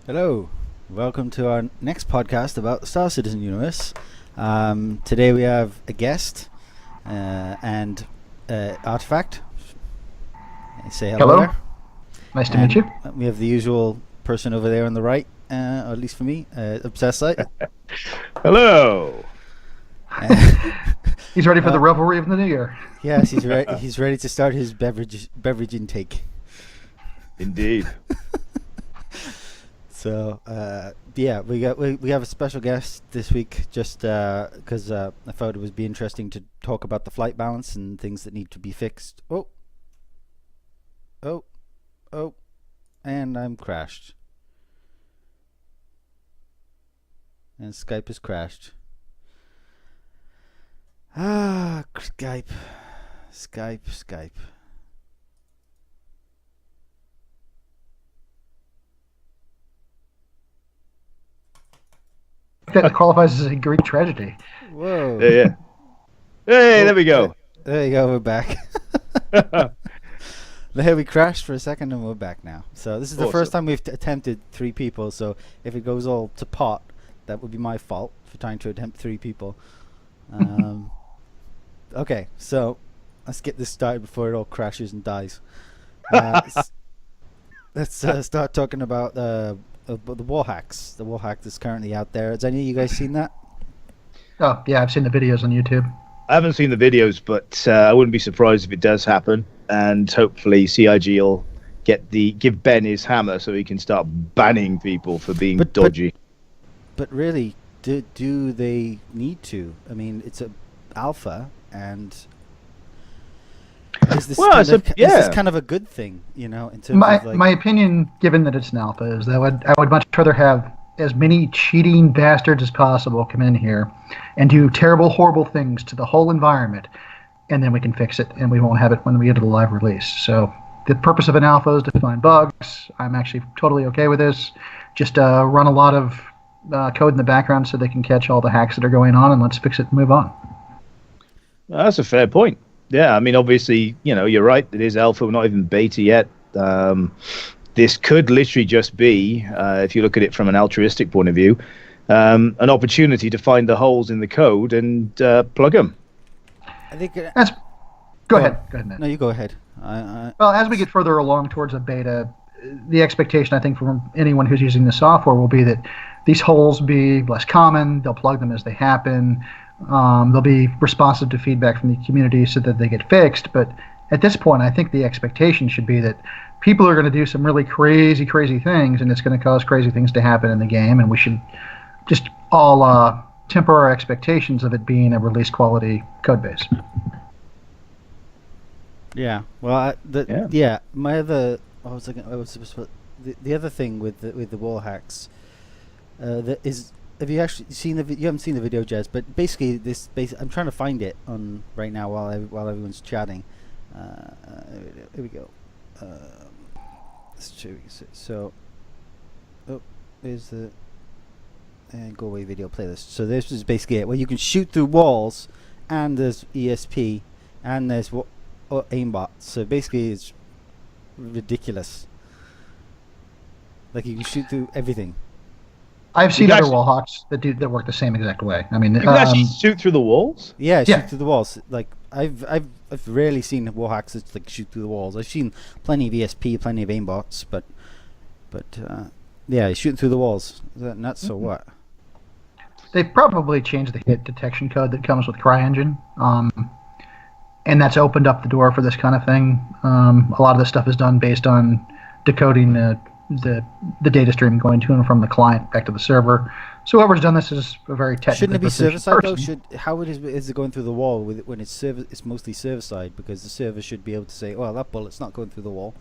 Hello, welcome to our next podcast about the Star Citizen universe. Today we have a guest and Artifact. Say hello. Hello. There. Nice to meet you. We have the usual person over there on the right, or at least for me, Obsessed Light. Hello. He's ready for the revelry of the new year. Yes, he's ready. He's ready to start his beverage intake. Indeed. So we have a special guest this week, just because I thought it would be interesting to talk about the flight balance and things that need to be fixed. And I'm crashed, and Skype has crashed. Skype. That qualifies as a Greek tragedy. Whoa. Yeah. Hey, there we go. There you go, we're back. There we crashed for a second and we're back now. So this is the first time we've attempted 3 people, so if it goes all to pot, that would be my fault for trying to attempt 3 people. Okay, so let's get this started before it all crashes and dies. Let's start talking about the wall hacks. The wall hack that's currently out there. Has any of you guys seen that? Oh, yeah, I've seen the videos on YouTube. I haven't seen the videos, but I wouldn't be surprised if it does happen. And hopefully CIG will give Ben his hammer so he can start banning people for being dodgy. But really, do they need to? I mean, it's a alpha, and is this kind of a good thing, in terms of my opinion, given that it's an alpha, is that I would much rather have as many cheating bastards as possible come in here and do terrible, horrible things to the whole environment, and then we can fix it, and we won't have it when we get to the live release. So the purpose of an alpha is to find bugs. I'm actually totally okay with this. Just run a lot of code in the background so they can catch all the hacks that are going on, and let's fix it and move on. Well, that's a fair point. Yeah, I mean, obviously, you're right. It is alpha. We're not even beta yet. This could literally just be, if you look at it from an altruistic point of view, an opportunity to find the holes in the code and plug them. I think Go ahead, Matt. No, you go ahead. Well, as we get further along towards a beta, the expectation, I think, from anyone who's using the software will be that these holes be less common. They'll plug them as they happen. They'll be responsive to feedback from the community so that they get fixed. But at this point, I think the expectation should be that people are going to do some really crazy things, and it's going to cause crazy things to happen in the game, and we should just all temper our expectations of it being a release quality code base. Yeah. Well, my other the other thing with the wall hacks is, have you actually seen you haven't seen the video, Jez, but basically I'm trying to find it on right now while everyone's chatting. Here we go. So, there's the go away video playlist. So this is basically it. Well, you can shoot through walls, and there's ESP, and there's aimbot. So basically, it's ridiculous. Like, you can shoot through everything. I've seen other wall hawks that work the same exact way. I mean, you can actually shoot through the walls. Yeah, shoot through the walls. Like, I've rarely seen wall hacks that like shoot through the walls. I've seen plenty of ESP, plenty of aimbots, but shooting through the walls. Is that nuts or what? They've probably changed the hit detection code that comes with CryEngine, and that's opened up the door for this kind of thing. A lot of this stuff is done based on decoding the data stream going to and from the client back to the server. So whoever's done this is a very technical. Shouldn't it be server side though? How is it going through the wall when it's server? It's mostly server side, because the server should be able to say, "Well, that bullet's not going through the wall."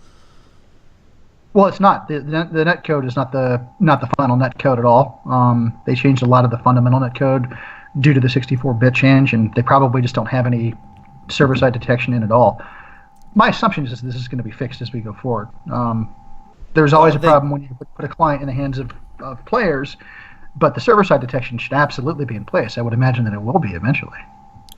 Well, it's not. The net code is not the final net code at all. They changed a lot of the fundamental net code due to the 64-bit change, and they probably just don't have any server-side detection in at all. My assumption is this is going to be fixed as we go forward. There's always a problem when you put a client in the hands of players, but the server-side detection should absolutely be in place. I would imagine that it will be eventually.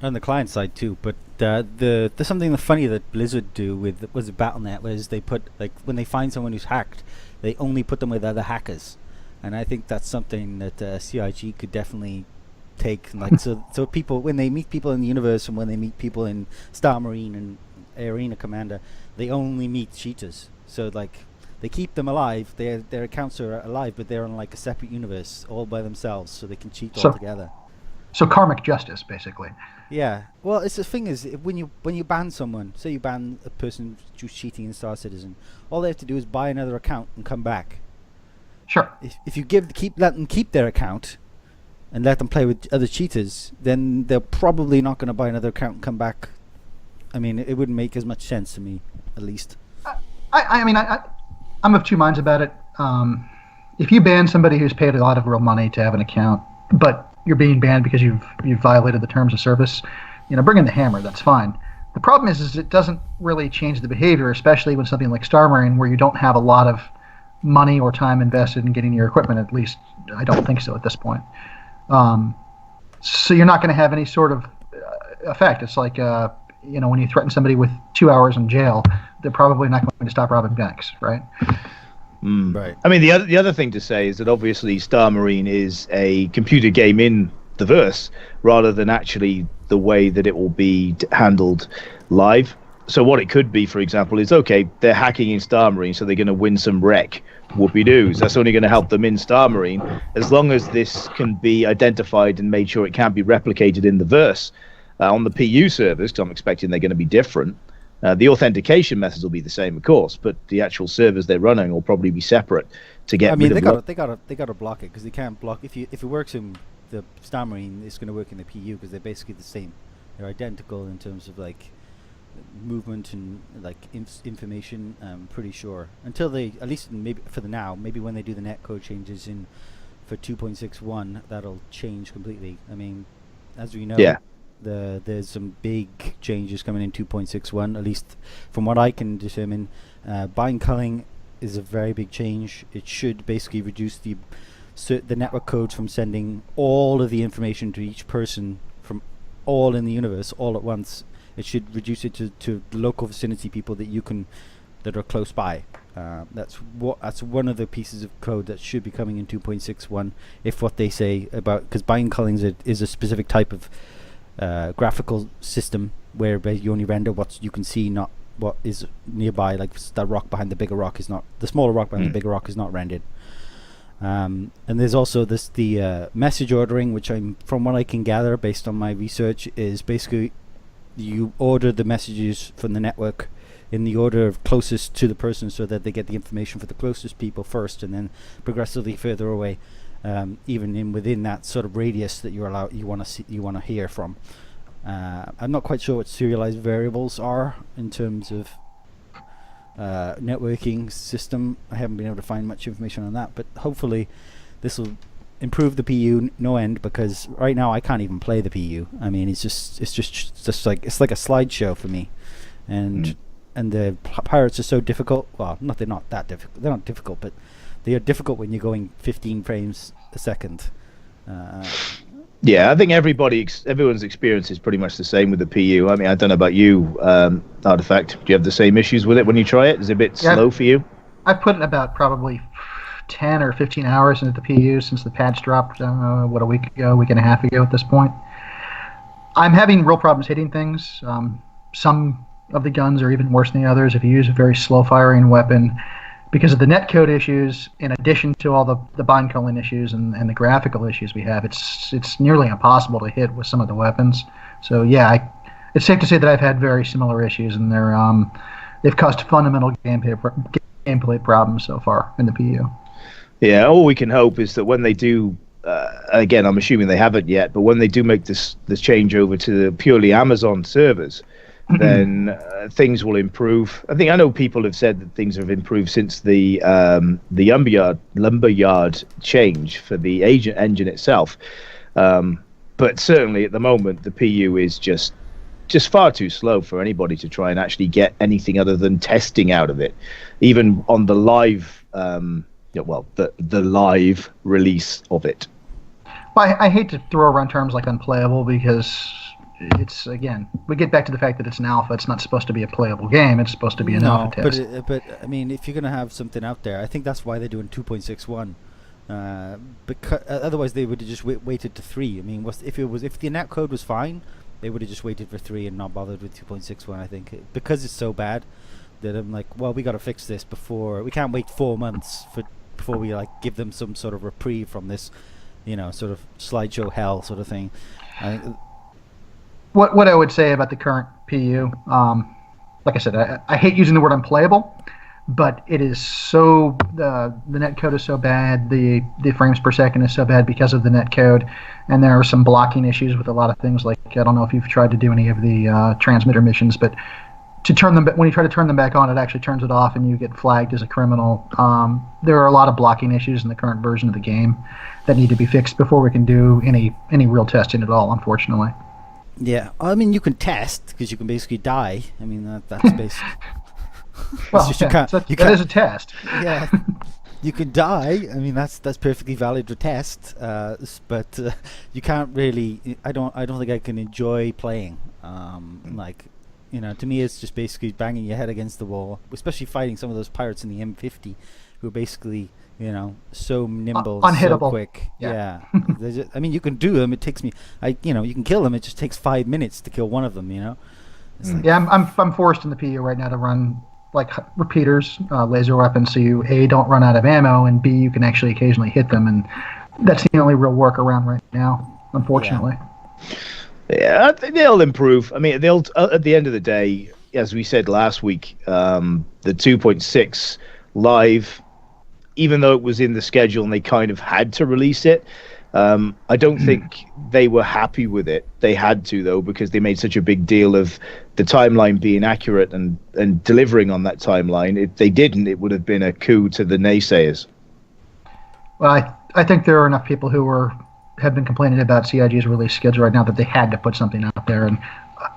On the client side too, but there's something funny that Blizzard do was Battle.net, was they put, like, when they find someone who's hacked, they only put them with other hackers. and I think that's something that CIG could definitely take. Like so people when they meet people in the universe and when they meet people in Star Marine and Arena Commander, they only meet cheaters. So like they keep them alive. Their accounts are alive, but they're on like a separate universe all by themselves, so they can cheat all together. So karmic justice, basically. Yeah. Well, it's the thing is when you ban someone, say you ban a person who's cheating in Star Citizen, all they have to do is buy another account and come back. Sure. If you let them keep their account and let them play with other cheaters, then they're probably not going to buy another account and come back. I mean, it wouldn't make as much sense to me, at least. I'm of two minds about it. If you ban somebody who's paid a lot of real money to have an account, but you're being banned because you've violated the terms of service, bring in the hammer. That's fine. The problem is it doesn't really change the behavior, especially when something like Star Marine, where you don't have a lot of money or time invested in getting your equipment. At least I don't think so at this point. So you're not going to have any sort of effect. It's like when you threaten somebody with 2 hours in jail, they're probably not going to stop robbing banks, right? Right. I mean, the other thing to say is that obviously Star Marine is a computer game in the verse rather than actually the way that it will be handled live. So what it could be, for example, is okay, they're hacking in Star Marine, so they're going to win some wreck. Whoopie-doos. That's only going to help them in Star Marine, as long as this can be identified and made sure it can be replicated in the verse. On the PU servers, because I'm expecting they're going to be different. The authentication methods will be the same, of course, but the actual servers they're running will probably be separate to get. I mean, rid of they got to block it because they can't block if it works in the Star Marine, it's going to work in the PU because they're basically the same. They're identical in terms of like movement and like information. I'm pretty sure until they, at least maybe for the now, maybe when they do the netcode changes in for 2.61, that'll change completely. I mean, as we know. Yeah. There's some big changes coming in 2.61, at least from what I can determine. Bind culling is a very big change. It should basically reduce the network codes from sending all of the information to each person from all in the universe all at once. It should reduce it to local vicinity people that are close by. That's one of the pieces of code that should be coming in 2.61 if what they say about, because bind culling is a specific type of graphical system whereby you only render what you can see, not what is nearby. Like the rock behind the bigger rock is not, the smaller rock behind the bigger rock is not rendered. And there's also the message ordering, which from what I can gather based on my research, is basically you order the messages from the network in the order of closest to the person, so that they get the information for the closest people first, and then progressively further away. Even within that sort of radius that you want to hear from. I'm not quite sure what serialized variables are in terms of networking system. I haven't been able to find much information on that, but hopefully this will improve the PU no end, because right now I can't even play the PU. I mean, it's just like a slideshow for me, and the pirates are so difficult. Well, they're not that difficult. They're not difficult, but they are difficult when you're going 15 frames a second. Yeah, I think everyone's experience is pretty much the same with the PU. I mean, I don't know about you, Artifact. Do you have the same issues with it when you try it? Is it a bit slow for you? I've put in about probably 10 or 15 hours into the PU since the patch dropped, a week and a half ago at this point. I'm having real problems hitting things. Some of the guns are even worse than the others. If you use a very slow-firing weapon, because of the netcode issues, in addition to all the bind culling issues and the graphical issues we have, it's nearly impossible to hit with some of the weapons. So yeah, it's safe to say that I've had very similar issues, and they've caused fundamental gameplay problems so far in the PU. Yeah, all we can hope is that when they do, again, I'm assuming they haven't yet, but when they do make this change over to the purely Amazon servers, then things will improve. I know people have said that things have improved since the lumberyard change for the engine itself. But certainly at the moment, the PU is just far too slow for anybody to try and actually get anything other than testing out of it, even on the live, the live release of it. Well, I hate to throw around terms like unplayable, because it's, again, we get back to the fact that it's an alpha. It's not supposed to be a playable game. It's supposed to be an alpha test. But I mean, if you're going to have something out there, I think that's why they're doing 2.61. Because otherwise they would have just waited to 3. I mean, if the netcode was fine, they would have just waited for 3 and not bothered with 2.61. I think because it's so bad that I'm like, well, we got to fix this before we can't wait 4 months before we like give them some sort of reprieve from this, sort of slideshow hell sort of thing. What I would say about the current PU, like I said, I hate using the word unplayable, but it is so the netcode is so bad, the frames per second is so bad because of the netcode, and there are some blocking issues with a lot of things. Like, I don't know if you've tried to do any of the transmitter missions, but when you try to turn them back on, it actually turns it off, and you get flagged as a criminal. There are a lot of blocking issues in the current version of the game that need to be fixed before we can do any real testing at all, unfortunately. Yeah, I mean, you can test because you can basically die. I mean, that's basic. Well, that is a test. Yeah, you can die. I mean, that's perfectly valid to test. But you can't really. I don't think I can enjoy playing. To me, it's just basically banging your head against the wall, especially fighting some of those pirates in the M50, who are basically, so nimble, unhittable. So quick. Yeah. I mean, you can do them. It takes me, you can kill them. It just takes 5 minutes to kill one of them. It's like, yeah, I'm forced in the PU right now to run like repeaters, laser weapons, so you don't run out of ammo, and B, you can actually occasionally hit them, and that's the only real workaround right now, unfortunately. Yeah, I think they'll improve. I mean, at the end of the day, as we said last week, the 2.6 live, even though it was in the schedule and they kind of had to release it, I don't think they were happy with it. They had to, though, because they made such a big deal of the timeline being accurate and delivering on that timeline. If they didn't, it would have been a coup to the naysayers. Well, I think there are enough people who have been complaining about CIG's release schedule right now that they had to put something out there, and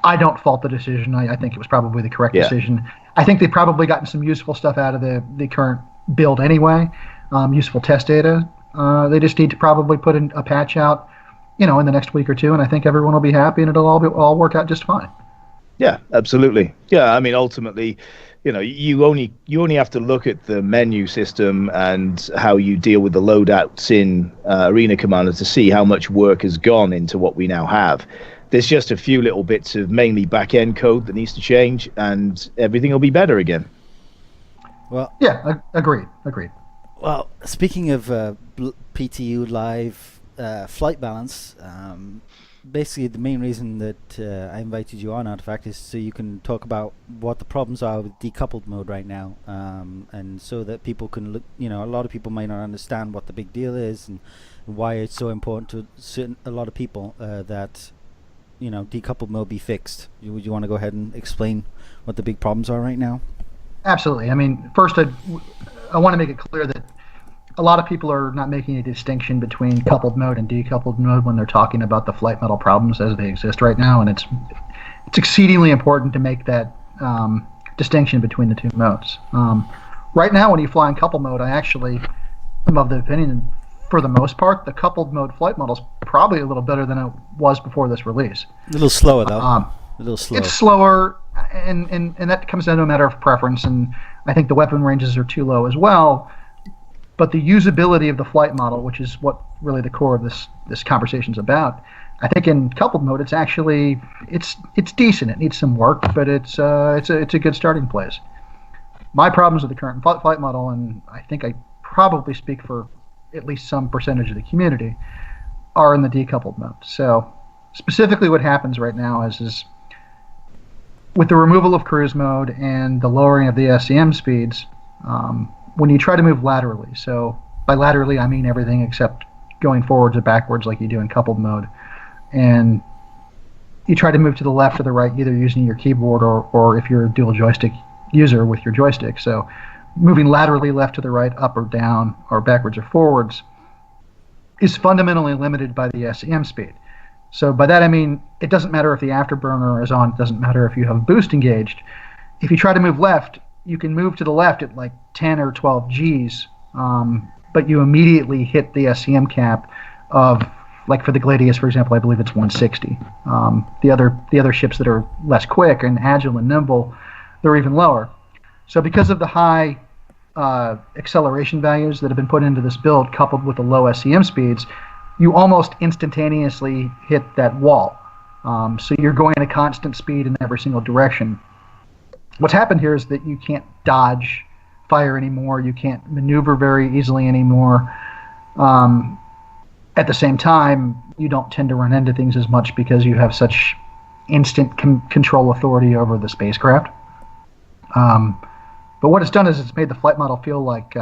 I don't fault the decision. I think it was probably the correct decision. I think they've probably gotten some useful stuff out of the current build anyway, useful test data. They just need to probably put a patch out, in the next week or two, and I think everyone will be happy, and it'll all work out just fine. Yeah, absolutely. Yeah, I mean, ultimately, you only have to look at the menu system and how you deal with the loadouts in Arena Commander to see how much work has gone into what we now have. There's just a few little bits of mainly back-end code that needs to change, and everything will be better again. Well, yeah, agreed. Well, speaking of PTU live flight balance, basically the main reason that I invited you on, Artifact, is so you can talk about what the problems are with decoupled mode right now, and so that people can look. A lot of people might not understand what the big deal is and why it's so important to a lot of people that decoupled mode be fixed. Would you want to go ahead and explain what the big problems are right now? Absolutely. I mean, first, I want to make it clear that a lot of people are not making a distinction between coupled mode and decoupled mode when they're talking about the flight metal problems as they exist right now, and it's exceedingly important to make that distinction between the two modes. Right now, when you fly in coupled mode, I actually am of the opinion, for the most part, the coupled mode flight model is probably a little better than it was before this release. A little slower, though. A little slower. It's slower, and that comes down to a matter of preference, and I think the weapon ranges are too low as well. But the usability of the flight model, which is what really the core of this conversation is about, I think in coupled mode it's actually it's decent. It needs some work, but it's a good starting place. My problems with the current flight model, and I think I probably speak for at least some percentage of the community, are in the decoupled mode. So specifically what happens right now is with the removal of cruise mode and the lowering of the SCM speeds, when you try to move laterally, so by laterally I mean everything except going forwards or backwards like you do in coupled mode, and you try to move to the left or the right either using your keyboard or if you're a dual joystick user with your joystick, so moving laterally left to the right, up or down, or backwards or forwards, is fundamentally limited by the SCM speed. So by that I mean it doesn't matter if the afterburner is on, it doesn't matter if you have boost engaged. If you try to move left, you can move to the left at like 10 or 12 Gs, but you immediately hit the SCM cap of, like for the Gladius, for example, I believe it's 160. The other ships that are less quick and agile and nimble, they're even lower. So because of the high acceleration values that have been put into this build, coupled with the low SCM speeds, you almost instantaneously hit that wall. So you're going at a constant speed in every single direction. What's happened here is that you can't dodge fire anymore. You can't maneuver very easily anymore. At the same time, you don't tend to run into things as much because you have such instant control authority over the spacecraft. But what it's done is it's made the flight model feel like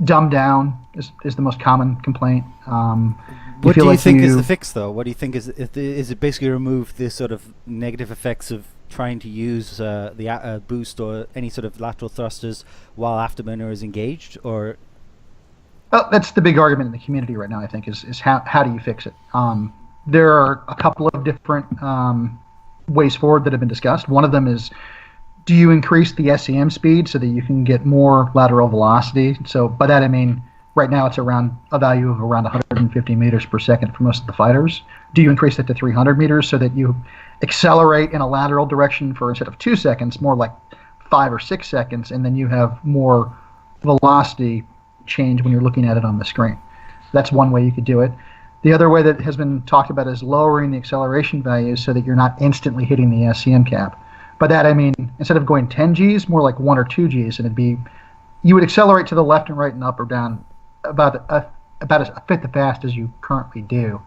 dumbed down is the most common complaint. What do you think is the fix, though? What do you think is it basically remove the sort of negative effects of trying to use the boost or any sort of lateral thrusters while afterburner is engaged, or? Well, that's the big argument in the community right now, I think, is how do you fix it? There are a couple of different ways forward that have been discussed. One of them is, do you increase the SCM speed so that you can get more lateral velocity? So by that I mean, right now it's around a value of around 150 meters per second for most of the fighters. Do you increase it to 300 meters so that you accelerate in a lateral direction for, instead of 2 seconds, more like 5 or 6 seconds, and then you have more velocity change when you're looking at it on the screen? That's one way you could do it. The other way that has been talked about is lowering the acceleration values so that you're not instantly hitting the SCM cap. By that I mean, instead of going 10 Gs, more like 1 or 2 Gs, and you would accelerate to the left and right and up or down about a fifth as fast as you currently do.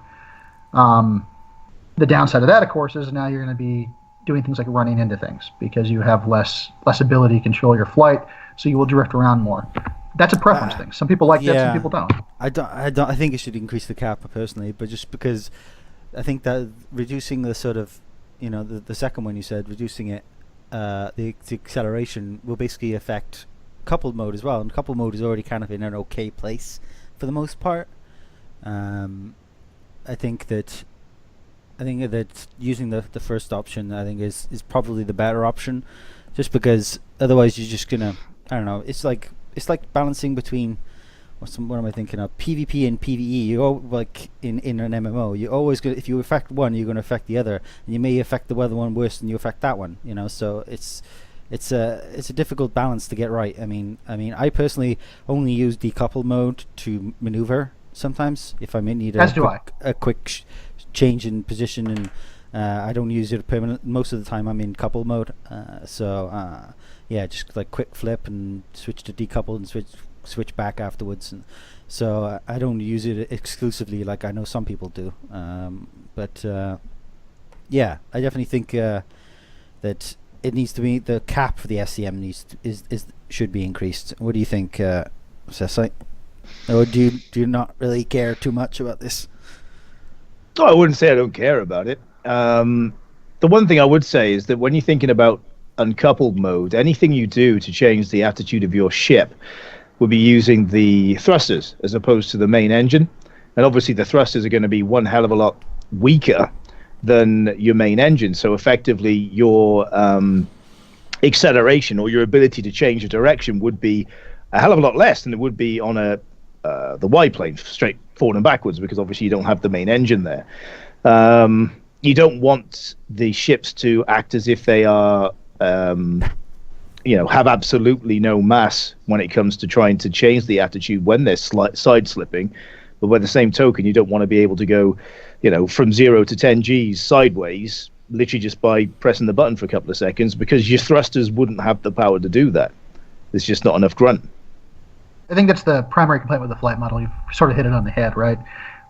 The downside of that, of course, is now you're going to be doing things like running into things because you have less ability to control your flight, so you will drift around more. That's a preference thing. Some people like that, some people don't. I think it should increase the cap personally, but just because I think that reducing the sort of, the second one you said, reducing it, the acceleration will basically affect coupled mode as well, and coupled mode is already kind of in an okay place for the most part. I think that using the first option, I think is probably the better option, just because otherwise you're just gonna, I don't know, it's like balancing between what am I thinking of, PvP and PvE. You all, like in an MMO, you always go, if you affect one, you're going to affect the other, and you may affect the other one worse than you affect that one. So it's a difficult balance to get right. I mean, I personally only use decoupled mode to maneuver sometimes if I may need a quick change in position, and I don't use it permanent. Most of the time I'm in coupled mode, yeah, just like quick flip and switch to decoupled and switch back afterwards, and so I don't use it exclusively like I know some people do. But yeah, I definitely think that it needs to be, the cap for the SCM should be increased. What do you think, Cecite? Or do you not really care too much about this? Oh, I wouldn't say I don't care about it. The one thing I would say is that when you're thinking about uncoupled mode, anything you do to change the attitude of your ship would be using the thrusters as opposed to the main engine. And obviously the thrusters are going to be one hell of a lot weaker than your main engine. So effectively your acceleration or your ability to change your direction would be a hell of a lot less than it would be on the Y plane, straight forward and backwards, because obviously you don't have the main engine there. You don't want the ships to act as if they are have absolutely no mass when it comes to trying to change the attitude when they're side slipping. But by the same token, you don't want to be able to go, from 0 to 10 Gs sideways, literally just by pressing the button for a couple of seconds, because your thrusters wouldn't have the power to do that. There's just not enough grunt. I think that's the primary complaint with the flight model. You've sort of hit it on the head, right?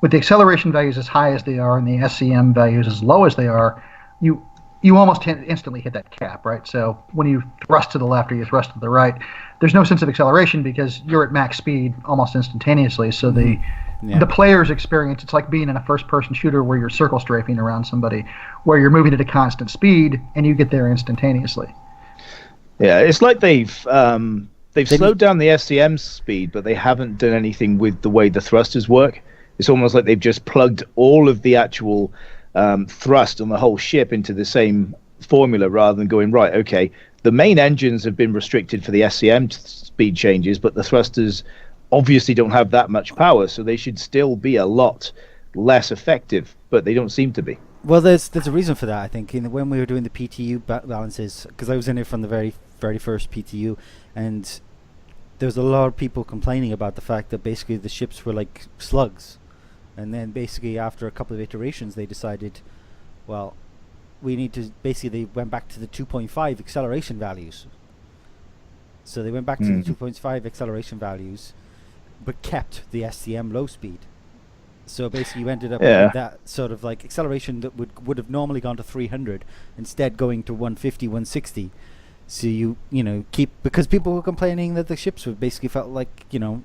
With the acceleration values as high as they are and the SCM values as low as they are, you almost instantly hit that cap, right? So when you thrust to the left or you thrust to the right, there's no sense of acceleration because you're at max speed almost instantaneously. So the player's experience, it's like being in a first-person shooter where you're circle strafing around somebody, where you're moving at a constant speed and you get there instantaneously. Yeah, it's like they've slowed down the SCM speed, but they haven't done anything with the way the thrusters work. It's almost like they've just plugged all of the actual thrust on the whole ship into the same formula, rather than going, right, okay, the main engines have been restricted for the SCM speed changes, but the thrusters obviously don't have that much power, so they should still be a lot less effective, but they don't seem to be. Well, there's a reason for that, I think. When we were doing the PTU balances, because I was in it from the very first PTU, and there was a lot of people complaining about the fact that basically the ships were like slugs, and then basically after a couple of iterations they decided, well, we need to basically they went back to the 2.5 acceleration values. So they went back to the 2.5 acceleration values, but kept the SCM low speed. So basically you ended up with that sort of like acceleration that would have normally gone to 300, instead going to 150, 160. So you know, because people were complaining that the ships were basically felt like, you know,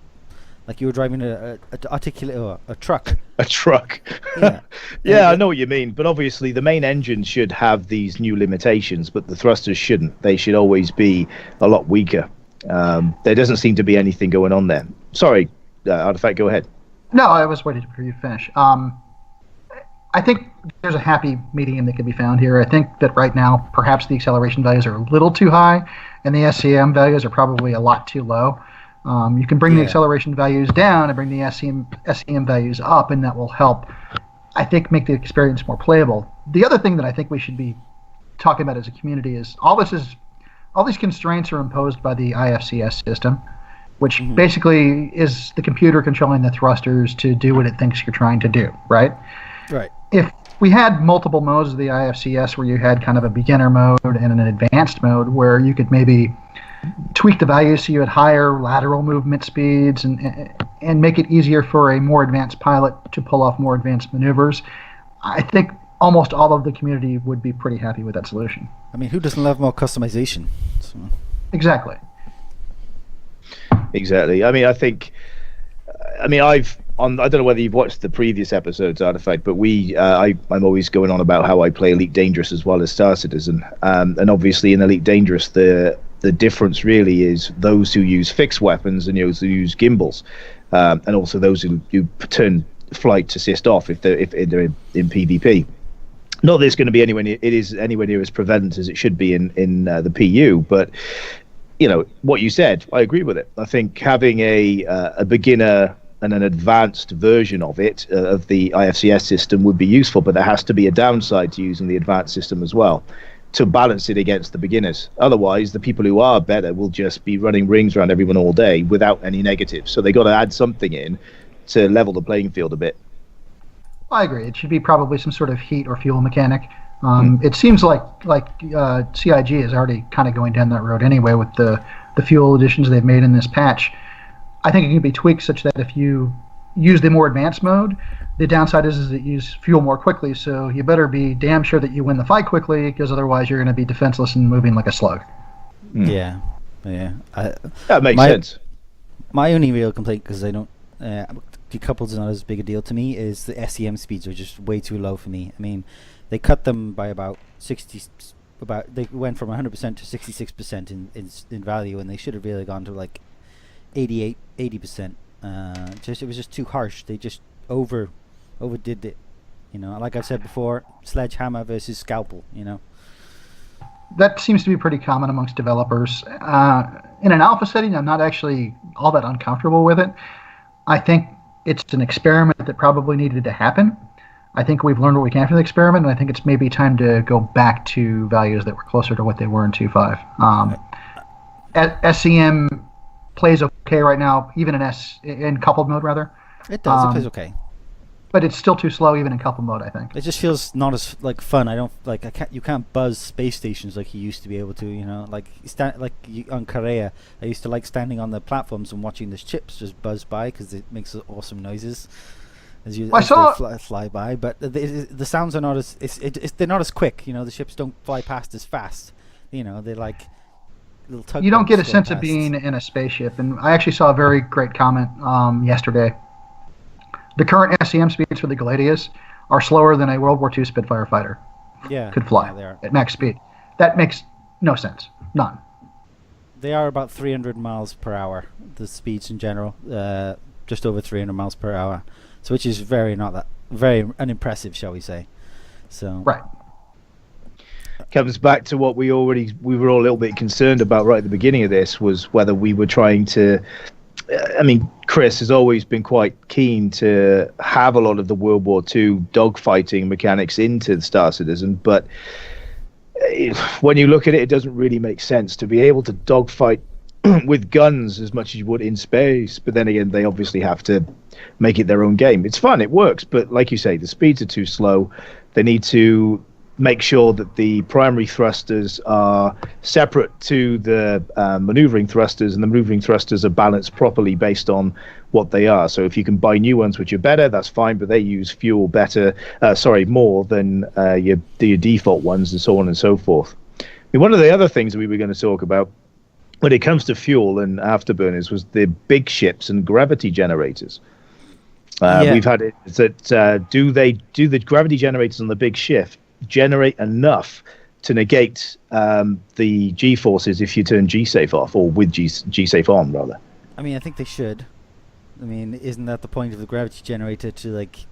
like you were driving a articulate or a truck. A truck. Yeah. Yeah, I know what you mean. But obviously the main engine should have these new limitations, but the thrusters shouldn't. They should always be a lot weaker. There doesn't seem to be anything going on there. Sorry, Artifact, go ahead. No, I was waiting for you to finish. I think there's a happy medium that can be found here. I think that right now, perhaps the acceleration values are a little too high, and the SCM values are probably a lot too low. You can bring the acceleration values down and bring the SCM values up, and that will help, I think, make the experience more playable. The other thing that I think we should be talking about as a community is all these constraints are imposed by the IFCS system, which basically is the computer controlling the thrusters to do what it thinks you're trying to do, right? Right. If we had multiple modes of the IFCS where you had kind of a beginner mode and an advanced mode where you could maybe tweak the values so you had higher lateral movement speeds and make it easier for a more advanced pilot to pull off more advanced maneuvers, I think almost all of the community would be pretty happy with that solution. I mean, who doesn't love more customization? So. Exactly. Exactly. I mean, I don't know whether you've watched the previous episodes, Artifact, but I'm always going on about how I play Elite Dangerous as well as Star Citizen. And obviously in Elite Dangerous, the difference really is those who use fixed weapons and those who use gimbals, and also those who turn flight assist off if they're in PvP. Not that it's going to be anywhere near as prevalent as it should be in the PU, but you know what you said, I agree with it. I think having a beginner and an advanced version of it, of the IFCS system, would be useful, but there has to be a downside to using the advanced system as well to balance it against the beginners. Otherwise, the people who are better will just be running rings around everyone all day without any negatives. So they got to add something in to level the playing field a bit. I agree. It should be probably some sort of heat or fuel mechanic. It seems like CIG is already kind of going down that road anyway with the fuel additions they've made in this patch. I think it can be tweaked such that if you use the more advanced mode, the downside is that you use fuel more quickly, so you better be damn sure that you win the fight quickly, because otherwise you're going to be defenseless and moving like a slug. Yeah. That makes sense. My only real complaint, because I don't... decoupled's not as big a deal to me, is the SEM speeds are just way too low for me. I mean, they cut them by about 60... They went from 100% to 66% in value, and they should have really gone to like 80%. It was just too harsh. They just overdid it. You know, like I've said before, sledgehammer versus scalpel. You know, that seems to be pretty common amongst developers. In an alpha setting, I'm not actually all that uncomfortable with it. I think it's an experiment that probably needed to happen. I think we've learned what we can from the experiment, and I think it's maybe time to go back to values that were closer to what they were in 2.5. SCM plays okay right now, even in coupled mode, rather. It does. It plays okay, but it's still too slow, even in coupled mode, I think. It just feels not as like fun. You can't buzz space stations like you used to be able to. You know, on Korea, I used to like standing on the platforms and watching the ships just buzz by because it makes awesome noises as they fly by. But the sounds are not as they're not as quick. You know, the ships don't fly past as fast. You know, they're like. You don't get a sense of being in a spaceship, and I actually saw a very great comment yesterday. The current SCM speeds for the Gladius are slower than a World War II Spitfire fighter could fly at max speed. That makes no sense. None. They are about 300 miles per hour, the speeds in general, just over 300 miles per hour, so which is very unimpressive, shall we say. So right. Comes back to what we were all a little bit concerned about right at the beginning of this, was whether we were trying to I mean, Chris has always been quite keen to have a lot of the World War II dogfighting mechanics into the Star Citizen, but when you look at it, it doesn't really make sense to be able to dogfight with guns as much as you would in space. But then again, they obviously have to make it their own game. It's fun, it works, but like you say, the speeds are too slow. They need to make sure that the primary thrusters are separate to the maneuvering thrusters, and the maneuvering thrusters are balanced properly based on what they are. So if you can buy new ones which are better, that's fine, but they use fuel more than your default ones, and so on and so forth. I mean, one of the other things we were going to talk about when it comes to fuel and afterburners was the big ships and gravity generators. We've had it that do the gravity generators on the big ship generate enough to negate the G forces if you turn G safe off, or with G safe on rather? I mean, I think they should. I mean, isn't that the point of the gravity generator, to like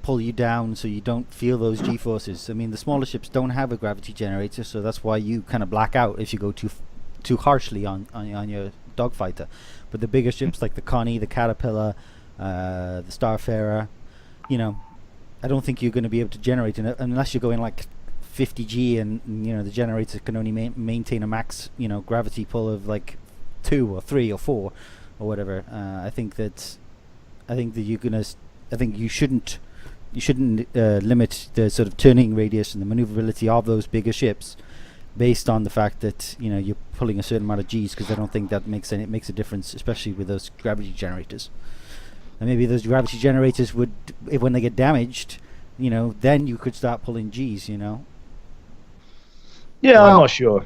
pull you down so you don't feel those G forces? I mean, the smaller ships don't have a gravity generator, so that's why you kind of black out if you go too harshly on your dogfighter. But the bigger ships like the Connie, the Caterpillar, the Starfarer, I don't think you're going to be able to generate it unless you're going like 50 G, and the generator can only maintain a max gravity pull of like 2 or 3 or 4 or whatever. I think you shouldn't limit the sort of turning radius and the maneuverability of those bigger ships based on the fact that you're pulling a certain amount of G's, because I don't think that makes a difference, especially with those gravity generators. And maybe those gravity generators would, when they get damaged, then you could start pulling G's. Yeah, well, I'm not sure.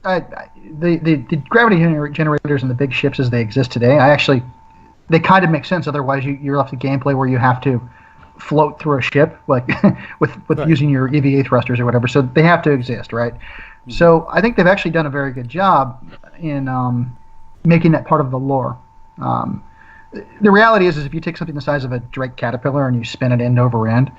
The gravity generators in the big ships as they exist today, they kind of make sense. Otherwise, you're left to gameplay where you have to float through a ship, like with right, using your EVA thrusters or whatever. So they have to exist, right? Mm-hmm. So I think they've actually done a very good job in making that part of the lore. The reality is if you take something the size of a Drake Caterpillar and you spin it end over end,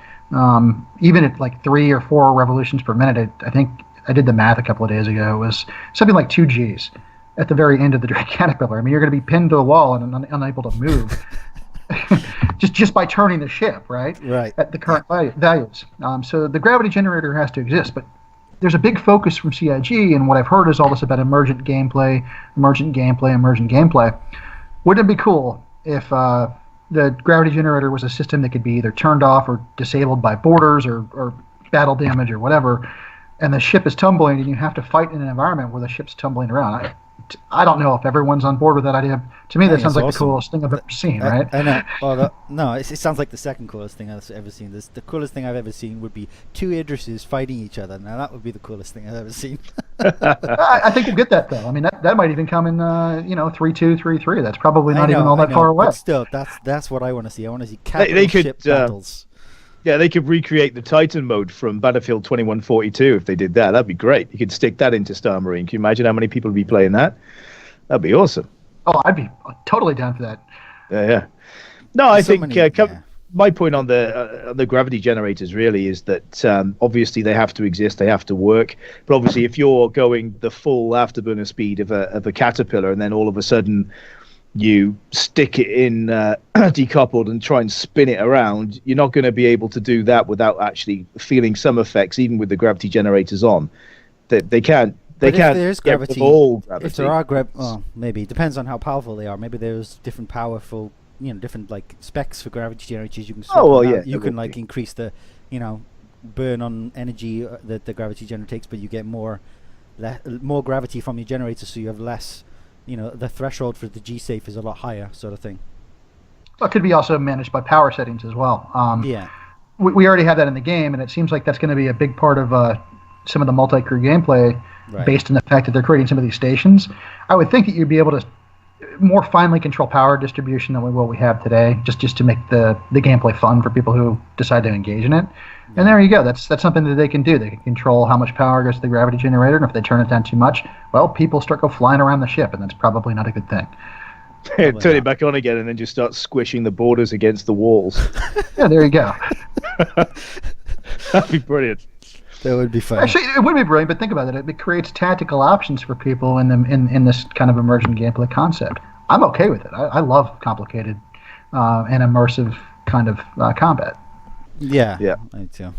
even at like 3 or 4 revolutions per minute, I think I did the math a couple of days ago, it was something like 2 Gs at the very end of the Drake Caterpillar. I mean, you're going to be pinned to the wall and unable to move just by turning the ship, right? Right. At the current values. So the gravity generator has to exist, but there's a big focus from CIG, and what I've heard is all this about emergent gameplay. Wouldn't it be cool if the gravity generator was a system that could be either turned off or disabled by borders or battle damage or whatever, and the ship is tumbling and you have to fight in an environment where the ship's tumbling around? I don't know if everyone's on board with that idea. To me, that sounds like awesome. The coolest thing I've ever seen, right? I know. Well, no, it sounds like the second coolest thing I've ever seen. The coolest thing I've ever seen would be 2 Idrises fighting each other. Now, that would be the coolest thing I've ever seen. I think you'll get that, though. I mean, that might even come in, 3-2, 3-3. That's probably not even all that far away. But still, that's what I want to see. I want to see capital ship battles. Yeah, they could recreate the Titan mode from Battlefield 2142 if they did that. That'd be great. You could stick that into Star Marine. Can you imagine how many people would be playing that? That'd be awesome. Oh, I'd be totally down for that. Yeah. No, I think my point on the gravity generators really is that obviously they have to exist, they have to work. But obviously, if you're going the full afterburner speed of a Caterpillar, and then all of a sudden you stick it in decoupled and try and spin it around, you're not going to be able to do that without actually feeling some effects, even with the gravity generators on. They can't. They can't. If there's gravity, gravity. If there are maybe it depends on how powerful they are. Maybe there's different powerful, different like specs for gravity generators. You can you can like increase the, burn on energy that the gravity generator takes, but you get more gravity from your generator, so you have less. The threshold for the G-safe is a lot higher, sort of thing. Well, it could be also managed by power settings as well. We already have that in the game, and it seems like that's going to be a big part of some of the multi-crew gameplay, right, based on the fact that they're creating some of these stations. I would think that you'd be able to more finely control power distribution than what we have today, just to make the gameplay fun for people who decide to engage in it. And there you go. That's something that they can do. They can control how much power goes to the gravity generator, and if they turn it down too much, well, people start go flying around the ship, and that's probably not a good thing. Turn it back on again, and then just start squishing the borders against the walls. Yeah, there you go. That'd be brilliant. That would be fun. Actually, it would be brilliant, but think about it. It creates tactical options for people in this kind of emergent gameplay concept. I'm okay with it. I love complicated and immersive kind of combat. Yeah, I too.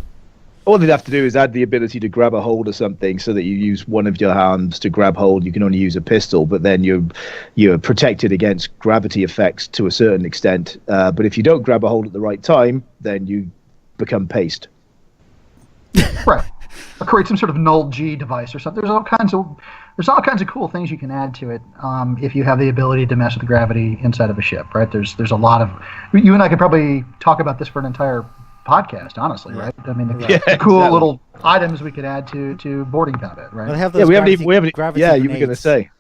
All they'd have to do is add the ability to grab a hold of something, so that you use one of your hands to grab hold. You can only use a pistol, but then you're protected against gravity effects to a certain extent. But if you don't grab a hold at the right time, then you become paste. Right. Or create some sort of null G device or something. There's all kinds of cool things you can add to it if you have the ability to mess with gravity inside of a ship, right? There's a lot of, you and I could probably talk about this for an entire podcast, honestly, right? I mean, the cool little items we could add to boarding combat, right? Well, they have those we haven't. gravity Yeah, grenades. you were going to say.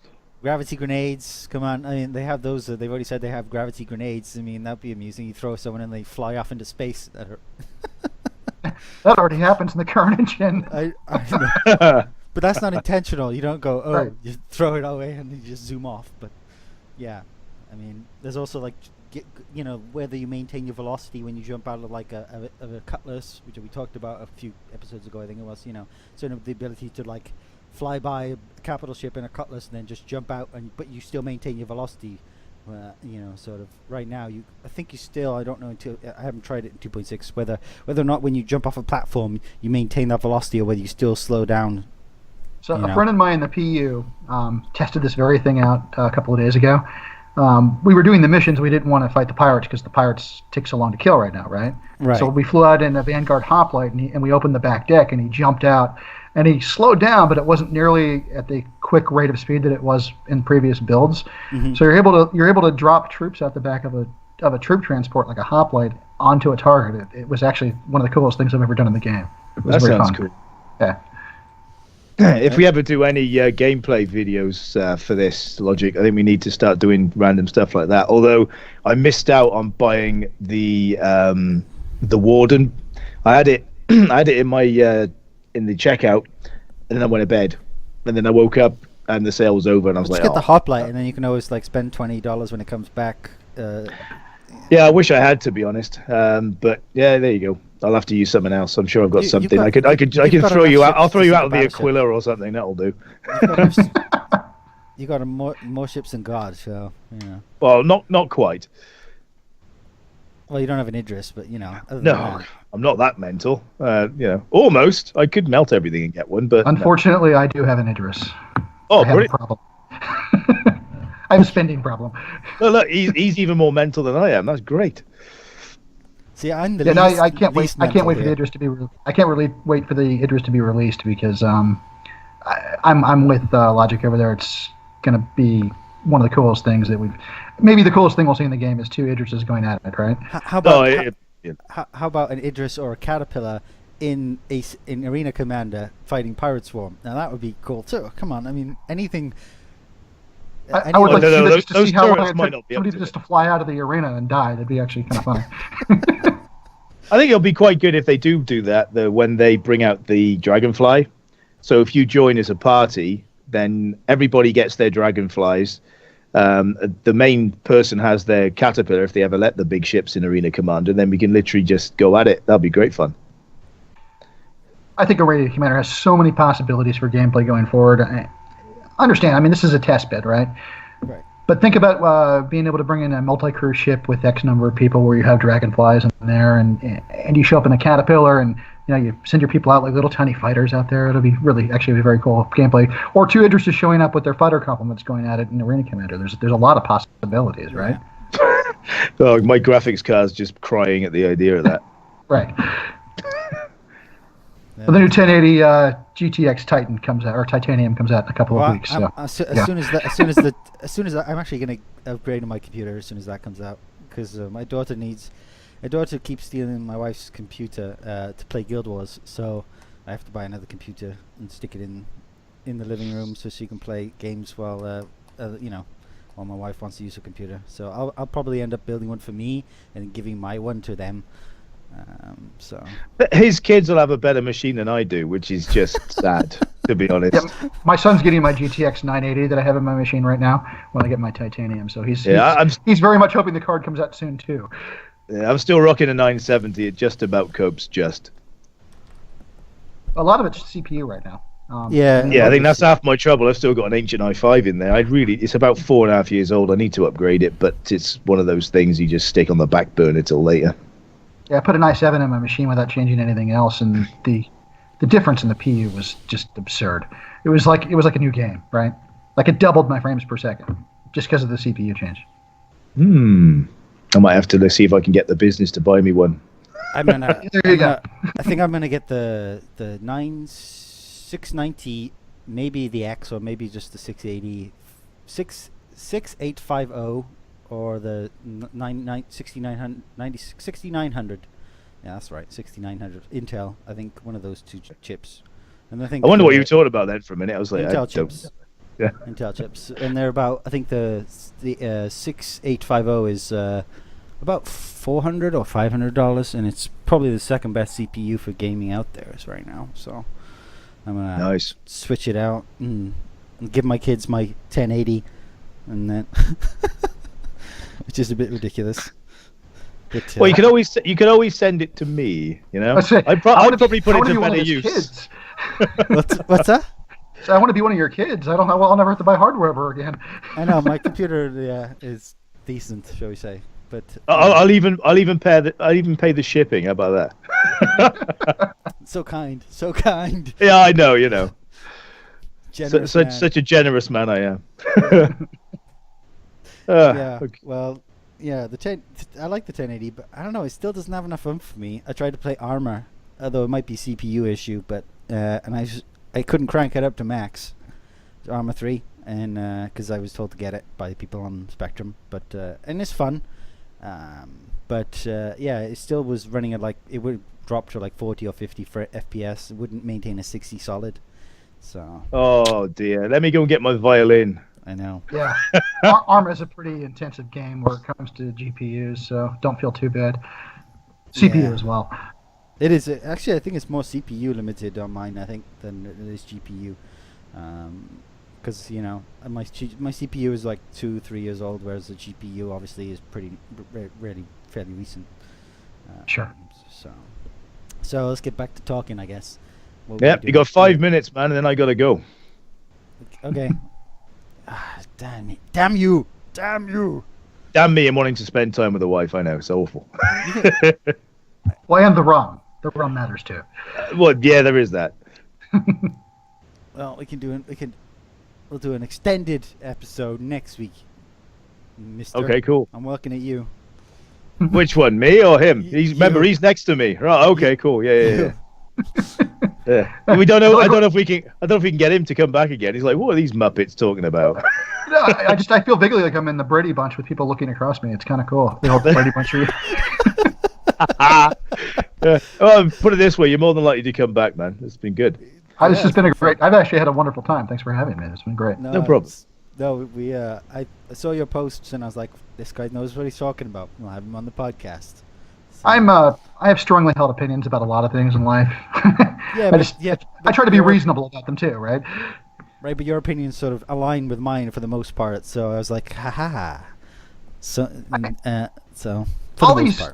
Gravity grenades, come on. I mean, they have those. They've already said they have gravity grenades. I mean, that'd be amusing. You throw someone and they fly off into space. That already happens in the current engine. I know. But that's not intentional. You don't go, Right. you throw it away and you just zoom off. But yeah, I mean, there's also like, whether you maintain your velocity when you jump out of like a cutlass, which we talked about a few episodes ago. I think it was, sort of the ability to like fly by a capital ship in a cutlass and then just jump out, but you still maintain your velocity. Sort of right now, I think you still, I don't know until I haven't tried it in 2.6 whether or not when you jump off a platform you maintain that velocity or whether you still slow down. So a friend of mine in the PU tested this very thing out a couple of days ago. We were doing the missions. We didn't want to fight the pirates because the pirates take so long to kill right now, right? Right. So we flew out in a Vanguard hoplite and we opened the back deck and he jumped out and he slowed down, but it wasn't nearly at the quick rate of speed that it was in previous builds. Mm-hmm. So you're able to drop troops out the back of a troop transport like a hoplite onto a target. It was actually one of the coolest things I've ever done in the game. It was That very sounds fun. cool. Yeah. If we ever do any gameplay videos for this Logic, I think we need to start doing random stuff like that. Although I missed out on buying the Warden. I had it in my in the checkout, and then I went to bed, and then I woke up and the sale was over, and I was Just like, get the hoplite, and then you can always like spend $20 when it comes back. Yeah, I wish I had, to be honest. But yeah, there you go. I'll have to use something else. I'm sure I've got something. I could throw you out. I'll throw you out of the Aquila or something. That'll do. You got more ships than God, so Well, not quite. Well, you don't have an Idris, but other than No, that. I'm not that mental. Almost. I could melt everything and get one, but Unfortunately, I do have an Idris. Oh, I have a brilliant. problem. I have a spending problem. Look, he's even more mental than I am. That's great. See, I'm the Yeah, least. no, I can't wait. least I can't wait for the mental Idris to be. I can't really wait for the Idris to be released because I'm with Logic over there. It's gonna be one of the coolest things that maybe the coolest thing we'll see in the game is two Idrises going at it, right? How about No, how about an Idris or a Caterpillar in Arena Commander fighting Pirate Swarm? Now that would be cool too. Come on, I mean anything. I would like to see that just to those see how long turrets it might took not be up somebody to just to fly out of the arena and die. That'd be actually kind of funny. I think it'll be quite good if they do that. When they bring out the Dragonfly, so if you join as a party, then everybody gets their Dragonflies. The main person has their Caterpillar if they ever let the big ships in Arena Commander. Then we can literally just go at it. That'll be great fun. I think Arena Commander has so many possibilities for gameplay going forward. I understand. I mean, this is a test bed, right? Right. But think about being able to bring in a multi-crew ship with X number of people where you have Dragonflies in there, and you show up in a Caterpillar, and you send your people out like little tiny fighters out there. It'll be really actually very cool gameplay. Or two Idrises showing up with their fighter complements going at it in Arena Commander. There's a lot of possibilities, right? Oh, my graphics card's just crying at the idea of that. Right. Well, the new 1080 GTX Titan comes out, or Titanium comes out in a couple of weeks. So, as soon as I'm actually going to upgrade my computer as soon as that comes out, because my daughter keeps stealing my wife's computer to play Guild Wars, so I have to buy another computer and stick it in the living room so she can play games while my wife wants to use her computer. So I'll probably end up building one for me and giving my one to them. His kids will have a better machine than I do, which is just sad, to be honest. yeah, my son's getting my GTX 980 that I have in my machine right now when I get my Titanium. So he's very much hoping the card comes out soon too. Yeah, I'm still rocking a 970. It just about copes. Just a lot of it's CPU right now. Yeah, I think that's half my trouble. I've still got an ancient i5 in there. It's about 4.5 years old. I need to upgrade it, but it's one of those things you just stick on the back burner till later. Yeah, I put an i7 in my machine without changing anything else, and the difference in the PU was just absurd. It was like a new game, right? Like it doubled my frames per second just because of the CPU change. I might have to see if I can get the business to buy me one. I'm gonna. There you go. I think I'm gonna get the 690, maybe the X, or maybe just the 680, 6850, or the 6900. Yeah, that's right, 6900 Intel. I think one of those two chips. And I wonder what you were talking about then for a minute. I was like, Intel chips. Yeah. Intel chips, and they're about. I think the 6850 is about $400 or $500, and it's probably the second best CPU for gaming out there right now. So I'm gonna switch it out and give my kids my 1080, and then which is a bit ridiculous. But, well, you could always send it to me. You know, I'd probably put it to better use. What's that? So I want to be one of your kids. I don't know. Well, I'll never have to buy hardware ever again. I know my computer is decent, shall we say? But I'll even pay the shipping. How about that? So kind. Yeah, I know. You know, such a generous man I am. Yeah. Okay. Well, yeah. I like the 1080, but I don't know. It still doesn't have enough oomph for me. I tried to play Armor, although it might be CPU issue, but and I couldn't crank it up to max, Arma 3, and because I was told to get it by people on Spectrum, but and it's fun, but yeah, it still was running at like it would drop to like 40 or 50 for FPS. It wouldn't maintain a 60 solid. So. Oh dear! Let me go and get my violin. I know. Yeah, Arma is a pretty intensive game where it comes to GPUs, so don't feel too bad. CPU as well. It is actually. I think it's more CPU limited on mine. I think than it is GPU, because you know my CPU is like 2-3 years old, whereas the GPU obviously is pretty fairly recent. Sure. So let's get back to talking, I guess. Yep, you got 5 minutes, man, and then I gotta go. Okay. Damn you! Damn me! I'm wanting to spend time with the wife. I know it's awful. Well, and the rum. The rum matters too. Well, yeah, there is that. Well, we'll do an extended episode next week, Mister. Okay, cool. I'm looking at you. Which one, me or him? Remember, he's next to me. Right? Okay, cool. Yeah. Yeah. We don't know. I don't know if we can get him to come back again. He's like, what are these Muppets talking about? No, I feel vaguely like I'm in the Brady Bunch with people looking across me. It's kind of cool. The old Brady Bunch. Well, put it this way, you're more than likely to come back, man. It's been good. This has been I've actually had a wonderful time. Thanks for having me. It's been great. No problem. No, I saw your posts and I was like, this guy knows what he's talking about. We'll have him on the podcast. So. I have strongly held opinions about a lot of things in life. I try to be reasonable about them too, right? Right, but your opinions sort of align with mine for the most part. So I was like, ha ha ha. So there's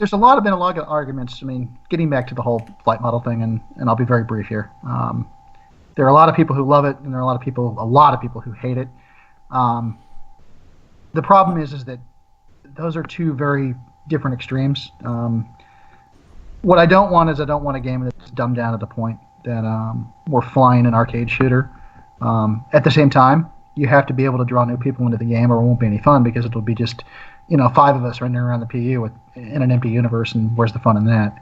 been a lot of arguments. I mean, getting back to the whole flight model thing, and I'll be very brief here. There are a lot of people who love it, and there are a lot of people who hate it. The problem is that those are two very different extremes. What I don't want is a game that's dumbed down to the point that we're flying an arcade shooter. At the same time, you have to be able to draw new people into the game, or it won't be any fun because it'll be just 5 of us running around the PU in an empty universe, and where's the fun in that?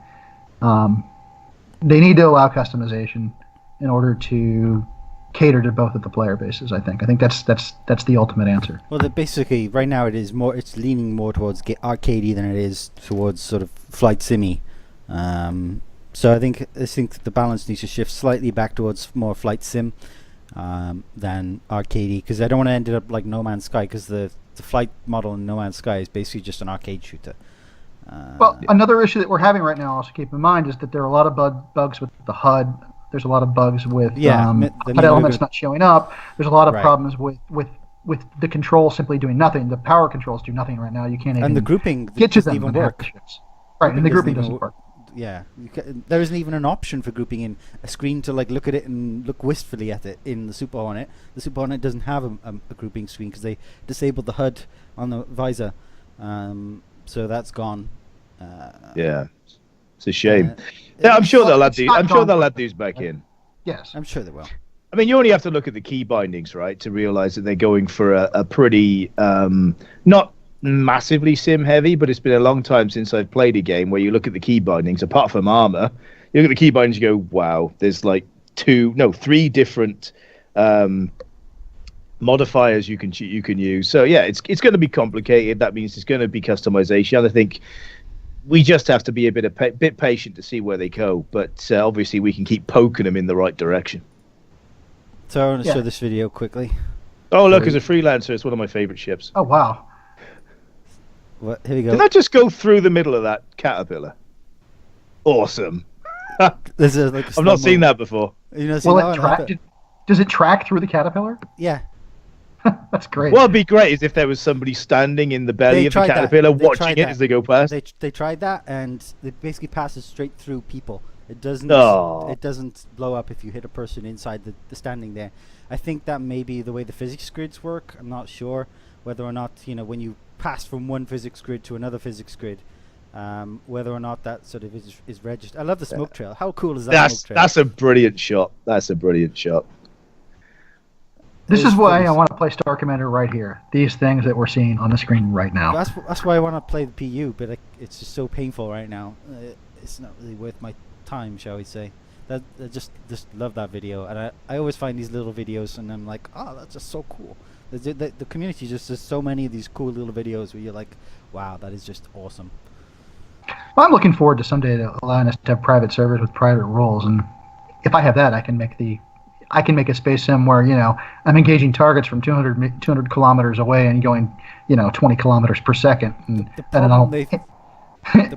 They need to allow customization in order to cater to both of the player bases. I think that's the ultimate answer. Well, basically, right now it's leaning more towards arcadey than it is towards sort of flight simmy. So I think the balance needs to shift slightly back towards more flight sim than arcadey, because I don't want to end up like No Man's Sky, because the flight model in No Man's Sky is basically just an arcade shooter. Well, another issue that we're having right now, also keep in mind, is that there are a lot of bugs with the HUD. There's a lot of bugs with HUD elements not showing up. There's a lot of problems with the controls simply doing nothing. The power controls do nothing right now. You can't even the grouping get to them. Even work. Right, and the grouping doesn't work. Yeah, there isn't even an option for grouping in a screen to like look at it and look wistfully at it in the Super Hornet. The Super Hornet doesn't have a grouping screen because they disabled the HUD on the visor, so that's gone. Yeah. It's a shame. Uh, Yeah, I'm sure they'll add it's these. not I'm sure gone they'll for- add these back in. Yes. I'm sure they will. I mean, you only have to look at the key bindings, right, to realize that they're going for a pretty not massively sim heavy, but it's been a long time since I've played a game where you look at the key bindings. Apart from armor, you look at the key bindings, you go, "Wow, there's like three different modifiers you can use." So yeah, it's going to be complicated. That means there's going to be customization. I think we just have to be a bit patient to see where they go. But obviously, we can keep poking them in the right direction. So I want to Yeah. show this video quickly. Oh, look, as a freelancer, it's one of my favorite ships. Oh wow. Here we go. Did that just go through the middle of that caterpillar? Awesome. There's like a I've not seen that before. You know, Will it track? Does it track through the caterpillar? Yeah. That's great. What would be great is if there was somebody standing in the belly They of the tried that. caterpillar They watching tried it that. as they go past. They tried that, and it basically passes straight through people. It doesn't. Oh. It doesn't blow up if you hit a person inside the standing there. I think that may be the way the physics grids work. I'm not sure whether or not when you pass from one physics grid to another physics grid, whether or not that sort of is registered. I love the smoke trail. How cool is that smoke trail? That's a brilliant shot. That's a brilliant shot. This is why I want to play Star Commander right here. These things that we're seeing on the screen right now. That's why I want to play the PU, but it's just so painful right now. It's not really worth my time, shall we say. I just love that video, and I always find these little videos, and I'm like, oh, that's just so cool. The community just does so many of these cool little videos where you're like, wow, that is just awesome. Well, I'm looking forward to someday allowing us to have private servers with private roles, and if I have that, I can make a space sim where I'm engaging targets from 200 kilometers away and going 20 kilometers per second, and I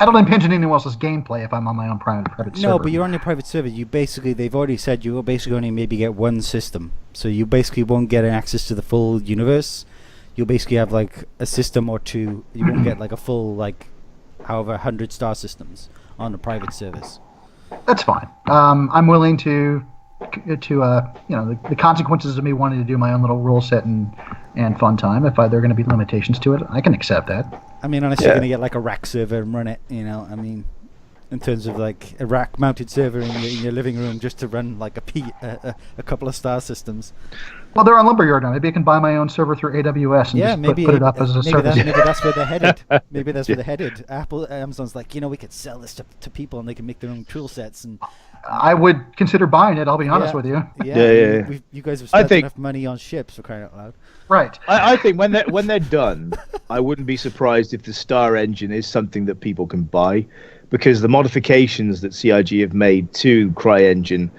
don't impinge on anyone else's gameplay if I'm on my own private server. No, but you're on your private server. They've already said you will basically only maybe get one system, so you basically won't get access to the full universe. You'll basically have like a system or two. You won't get like a full however 100 star systems on the private servers. That's fine. I'm willing to the consequences of me wanting to do my own little rule set and fun time. If there are going to be limitations to it, I can accept that. I mean, unless you're going to get like a rack server and run it, I mean, in terms of like a rack mounted server in your living room just to run like a couple of star systems. Well, they're on Lumberyard now. Maybe I can buy my own server through AWS and put it up as a service. Maybe that's where they're headed. Maybe that's where they're headed. Amazon's like, we could sell this to people and they can make their own tool sets. And I would consider buying it. I'll be honest with you. Yeah. You guys have spent enough money on ships, for crying out loud. Right. I think when they're done, I wouldn't be surprised if the Star engine is something that people can buy, because the modifications that CIG have made to CryEngine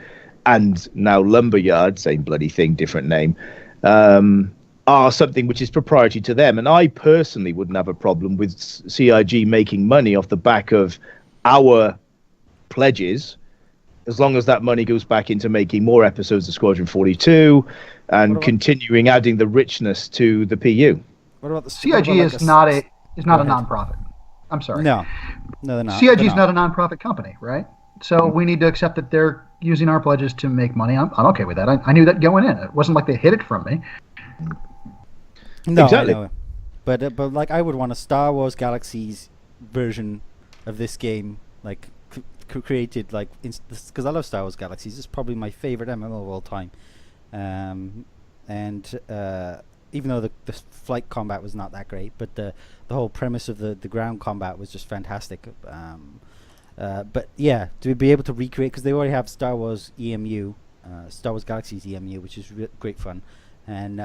and now Lumberyard, same bloody thing, different name, are something which is proprietary to them. And I personally wouldn't have a problem with CIG making money off the back of our pledges, as long as that money goes back into making more episodes of Squadron 42 and continuing adding the richness to the PU. What about the CIG is not a non-profit. I'm sorry. No, they're not. CIG is not a non-profit company, right? So we need to accept that they're using our pledges to make money. I'm okay with that. I knew that going in. It wasn't like they hid it from me. No, exactly. I know. But like I would want a Star Wars Galaxies version of this game, like created like because I love Star Wars Galaxies. It's probably my favorite MMO of all time. Even though the flight combat was not that great, but the whole premise of the ground combat was just fantastic. But yeah, to be able to recreate, because they already have Star Wars EMU, Star Wars Galaxies EMU, which is great fun, and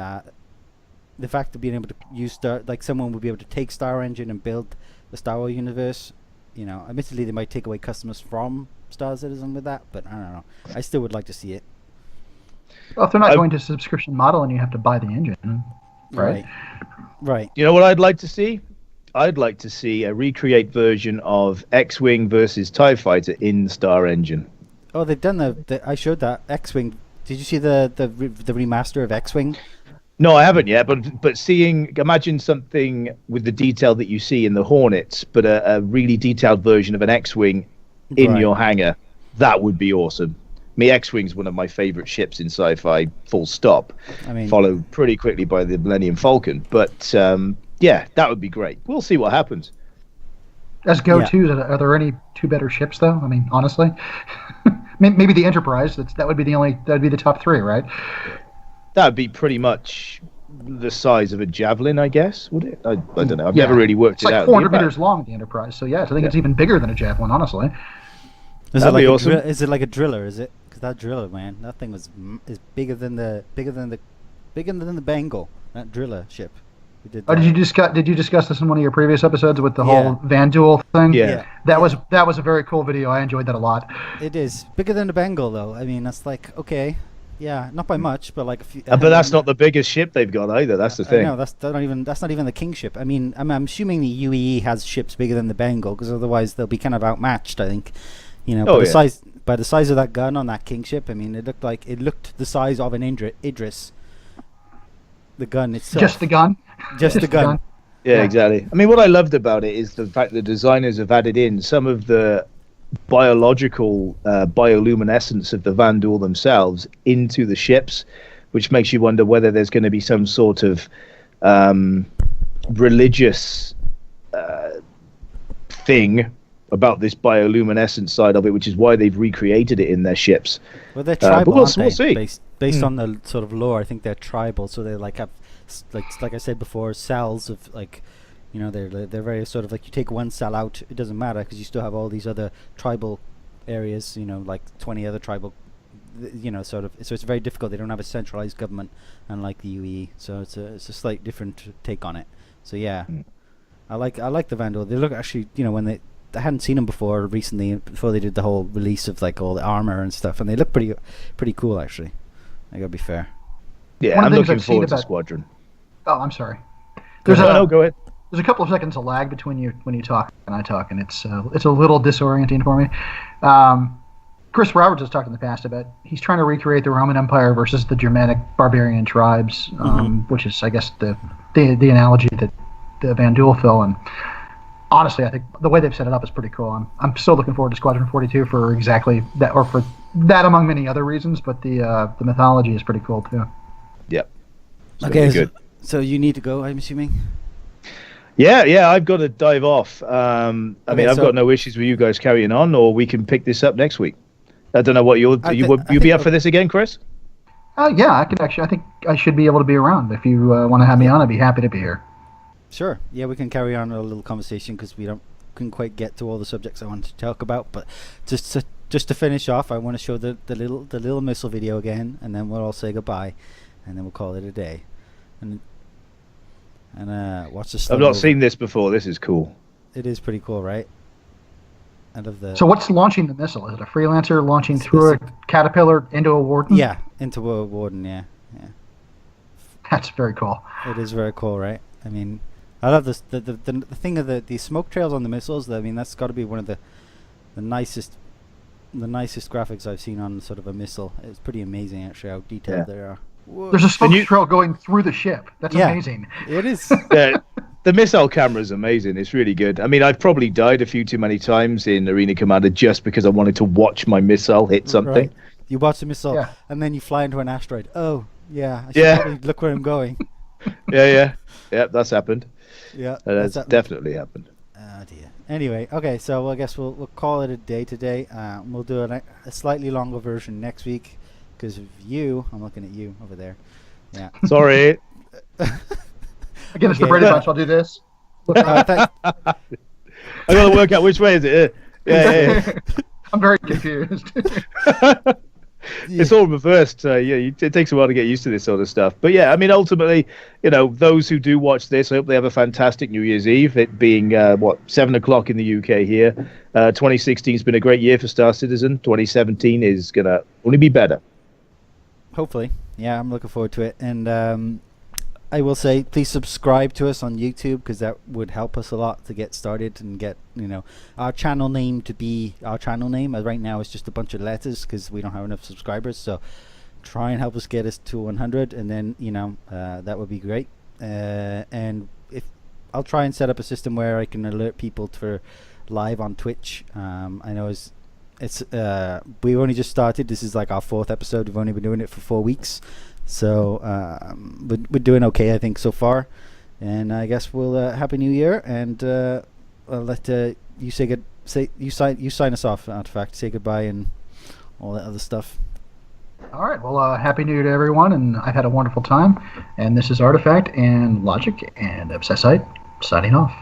the fact of being able to use someone would be able to take Star Engine and build the Star Wars universe. Admittedly they might take away customers from Star Citizen with that, but I don't know. I still would like to see it. Well, if they're not going to subscription model and you have to buy the engine, right? You know what I'd like to see? I'd like to see a recreate version of X-Wing versus TIE Fighter in Star Engine. Oh, they've done I showed that X-Wing. Did you see the remaster of X-Wing? No, I haven't yet, but imagine something with the detail that you see in the Hornets, but a really detailed version of an X-Wing in your hangar. That would be awesome. X-Wing's one of my favorite ships in sci-fi, full stop. I mean, followed pretty quickly by the Millennium Falcon. But yeah, that would be great. We'll see what happens. As go-tos, are there any two better ships though? I mean, honestly, maybe the Enterprise. That would be the top three, right? That'd be pretty much the size of a javelin, I guess. Would it? I don't know. I've never really worked it out. It's like 400 meters long, the Enterprise. So yes, I think it's even bigger than a javelin, honestly. That'd be awesome. Is it like a driller? Is it? Because that driller, man, that thing is bigger than the Bengal. That driller ship. Did you discuss this in one of your previous episodes with the whole Van Duel thing? Yeah. That was a very cool video. I enjoyed that a lot. It is bigger than the Bengal, though. I mean, that's like okay, yeah, not by much, but like a few. But that's not the biggest ship they've got either. That's the thing. No, that's not even the King ship. I mean, I'm assuming the UEE has ships bigger than the Bengal, because otherwise they'll be kind of outmatched. I think, by the size of that gun on that King ship. I mean, it looked the size of an Idris. The gun itself. Just the gun. Just the gun. Yeah, exactly. I mean, what I loved about it is the fact the designers have added in some of the biological bioluminescence of the Van Duel themselves into the ships, which makes you wonder whether there's going to be some sort of religious thing about this bioluminescent side of it, which is why they've recreated it in their ships. Well, they're tribal, we'll see. Based on the sort of lore, I think they're tribal, so they have like I said before, cells of they're very sort of like, you take one cell out, it doesn't matter because you still have all these other tribal areas, like 20 other tribal, sort of. So it's very difficult. They don't have a centralized government, unlike the UAE. So it's a slight different take on it. So yeah, I like the Van Duel. They look actually, when I hadn't seen them before recently, before they did the whole release of like all the armor and stuff, and they look pretty cool actually. I gotta be fair. Yeah, I'm looking forward to Squadron. Oh, I'm sorry. Go ahead. There's a couple of seconds of lag between you when you talk and I talk, and it's a little disorienting for me. Chris Roberts has talked in the past about he's trying to recreate the Roman Empire versus the Germanic barbarian tribes, which is, I guess, the analogy that the Van Duel fill. And honestly, I think the way they've set it up is pretty cool. I'm still looking forward to Squadron 42 for exactly that, or for that among many other reasons. But the mythology is pretty cool too. Yep. Okay, so you need to go, I'm assuming. Yeah, I've got to dive off. I mean, I've got no issues with you guys carrying on, or we can pick this up next week. I don't know what you'll be up for this again, Chris? Yeah, I could actually. I think I should be able to be around. If you want to have me on, I'd be happy to be here. Sure. Yeah, we can carry on a little conversation because we couldn't quite get to all the subjects I wanted to talk about. But just to finish off, I want to show the little missile video again, and then we'll all say goodbye, and then we'll call it a day. And watch the. I've not seen this before. This is cool. It is pretty cool, right? I love the. So what's launching the missile? Is it a freelancer launching through a caterpillar into a warden? Yeah, into a warden. Yeah. That's very cool. It is very cool, right? I mean, I love this. The thing of the smoke trails on the missiles. I mean, that's got to be one of the nicest graphics I've seen on sort of a missile. It's pretty amazing, actually, how detailed they are. Whoa. There's a smoke trail going through the ship. That's amazing. It is. The missile camera is amazing. It's really good. I mean, I've probably died a few too many times in Arena Commander just because I wanted to watch my missile hit something. Right. You watch the missile, and then you fly into an asteroid. Oh, yeah. I should probably look where I'm going. Yeah, that's happened. Yeah, that's definitely happened. Oh dear. Anyway, okay, so I guess we'll call it a day today. We'll do a slightly longer version next week because of you. I'm looking at you over there. Yeah. Sorry. Again, it's the Brady Bunch. I'll do this. I got to work out which way is it. Yeah. I'm very confused. It's all reversed. It takes a while to get used to this sort of stuff. But yeah, I mean, ultimately, those who do watch this, I hope they have a fantastic New Year's Eve. It being 7 o'clock in the UK here. 2016 has been a great year for Star Citizen. 2017 is gonna only be better. Hopefully, yeah, I'm looking forward to it. And I will say, please subscribe to us on YouTube because that would help us a lot to get started and get our channel name to be our channel name. Right now it's just a bunch of letters because we don't have enough subscribers. So try and help us get us to 100, and then that would be great. And if I'll try and set up a system where I can alert people for live on Twitch. I know it's we've only just started. This is like our 4th episode. We've only been doing it for 4 weeks. So we're doing okay, I think, so far. And I guess we'll Happy New Year, and I'll let you sign us off, Artifact. Say goodbye and all that other stuff. All right. Well, Happy New Year to everyone, and I've had a wonderful time. And this is Artifact and Logic and Obsessite signing off.